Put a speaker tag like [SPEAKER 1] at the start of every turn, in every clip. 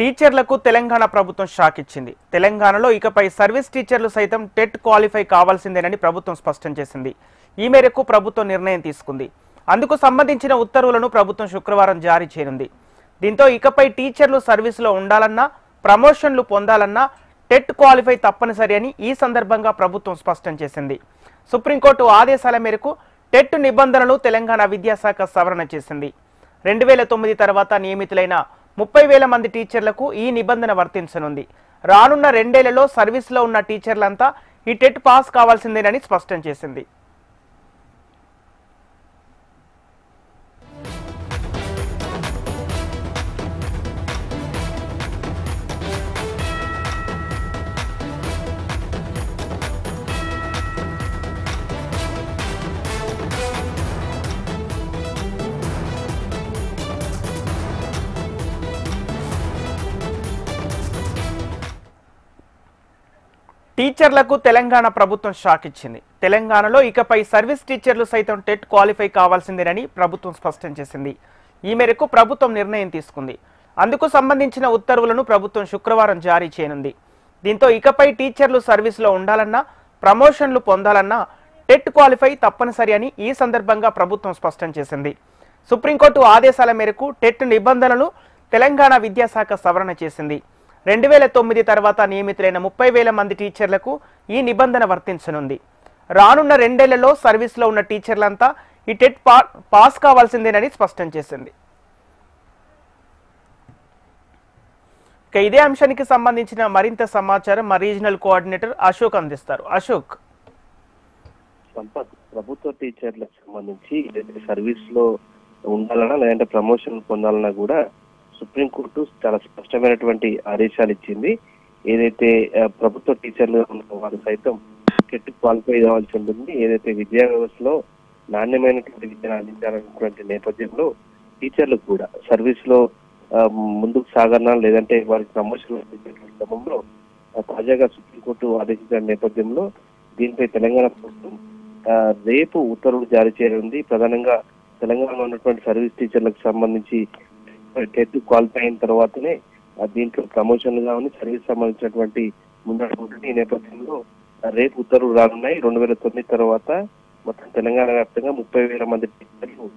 [SPEAKER 1] టీచర్లకు తెలంగాణ ప్రభుత్వం షాక్ ఇచ్చింది. తెలంగాణలో ఇకపై సర్వీస్ టీచర్లు సైతం టెట్ క్వాలిఫై కావాల్సిందేనని ప్రభుత్వం స్పష్టం చేసింది. ఈ మేరకు ప్రభుత్వం నిర్ణయం తీసుకుంది. అందుకు సంబంధించిన ఉత్తర్వులను ప్రభుత్వం శుక్రవారం జారీ చేయనుంది. దీంతో ఇకపై టీచర్లు సర్వీసులో ఉండాలన్నా, ప్రమోషన్లు పొందాలన్నా టెట్ క్వాలిఫై తప్పనిసరి అని ఈ సందర్భంగా ప్రభుత్వం స్పష్టం చేసింది. సుప్రీంకోర్టు ఆదేశాల మేరకు టెట్ నిబంధనలు తెలంగాణ విద్యాశాఖ సవరణ చేసింది. 2009 తర్వాత నియమితులైన 30,000 మంది టీచర్లకు ఈ నిబంధన వర్తించనుంది. రానున్న 2 ఏళ్లలో సర్వీస్లో ఉన్న టీచర్లంతా ఈ టెట్ పాస్ కావాల్సిందేనని స్పష్టం చేసింది. టీచర్లకు తెలంగాణ ప్రభుత్వం షాక్ ఇచ్చింది. తెలంగాణలో ఇకపై సర్వీస్ టీచర్లు సైతం టెట్ క్వాలిఫై కావాల్సిందేనని ప్రభుత్వం స్పష్టం చేసింది. ఈ మేరకు ప్రభుత్వం నిర్ణయం తీసుకుంది. అందుకు సంబంధించిన ఉత్తర్వులను ప్రభుత్వం శుక్రవారం జారీ చేయనుంది. దీంతో ఇకపై టీచర్లు సర్వీసులో ఉండాలన్నా, ప్రమోషన్లు పొందాలన్నా టెట్ క్వాలిఫై తప్పనిసరి అని ఈ సందర్భంగా ప్రభుత్వం స్పష్టం చేసింది. సుప్రీంకోర్టు ఆదేశాల మేరకు టెట్ నిబంధనలు తెలంగాణ విద్యాశాఖ సవరణ చేసింది. 2009 తర్వాత నియమితులైన 30,000 మంది టీచర్లకు ఈ నిబంధన వర్తించనుంది. రానున్న 2 ఏళ్లలో సర్వీస్లో ఉన్న టీచర్లంతా ఈ టెట్ పాస్ కావాల్సిందేనని స్పష్టం చేసింది. ఇక ఇదే అంశానికి సంబంధించిన మరింత సమాచారం మా రీజనల్ కోఆర్డినేటర్ అశోక్ అందిస్తారు. అశోక్,
[SPEAKER 2] సంపత్, ప్రభుత్వ టీచర్లకు సంబంధించి సర్వీస్ లో ఉండాలన్నా లేదంటే ప్రమోషన్ పొందాలన్నా కూడా సుప్రీంకోర్టు చాలా స్పష్టమైనటువంటి ఆదేశాలు ఇచ్చింది. ఏదైతే ప్రభుత్వ టీచర్లు వారు సైతం టెట్ క్వాలిఫై కావాల్సి ఉంటుంది. ఏదైతే విద్యా వ్యవస్థలో నాణ్యమైనటువంటి విద్యను అందించాలన్నటువంటి నేపథ్యంలో టీచర్లకు కూడా సర్వీస్ లో ముందుకు సాగనా లేదంటే వారికి ప్రమోషన్ క్రమంలో తాజాగా సుప్రీంకోర్టు ఆదేశించిన నేపథ్యంలో దీనిపై తెలంగాణ ప్రభుత్వం రేపు ఉత్తర్వులు జారీ చేయనుంది. ప్రధానంగా తెలంగాణలో ఉన్నటువంటి సర్వీస్ టీచర్లకు సంబంధించి టెట్ క్వాలిఫై అయిన తర్వాతనే దీంట్లో ప్రమోషన్లు కావాలి సర్వీస్ సంబంధించినటువంటి ముందడుగుంటుంది. ఈ నేపథ్యంలో రేపు ఉత్తర్వులు రానున్నాయి. 2009 తర్వాత మొత్తం తెలంగాణ వ్యాప్తంగా 30,000 మంది టీచర్లు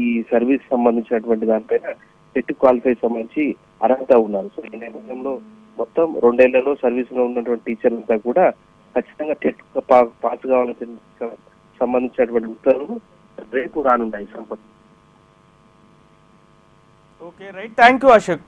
[SPEAKER 2] ఈ సర్వీస్ సంబంధించినటువంటి దానిపైన టెట్ క్వాలిఫై సంబంధించి అర్హత ఉన్నారు. సో ఈ నేపథ్యంలో మొత్తం 2 ఏళ్లలో సర్వీస్ లో ఉన్నటువంటి టీచర్లంతా కూడా ఖచ్చితంగా టెట్ పాస్ కావాలని సంబంధించినటువంటి ఉత్తర్వులు రేపు రానున్నాయి. Sampath.
[SPEAKER 1] Okay, right, thank you Ashok.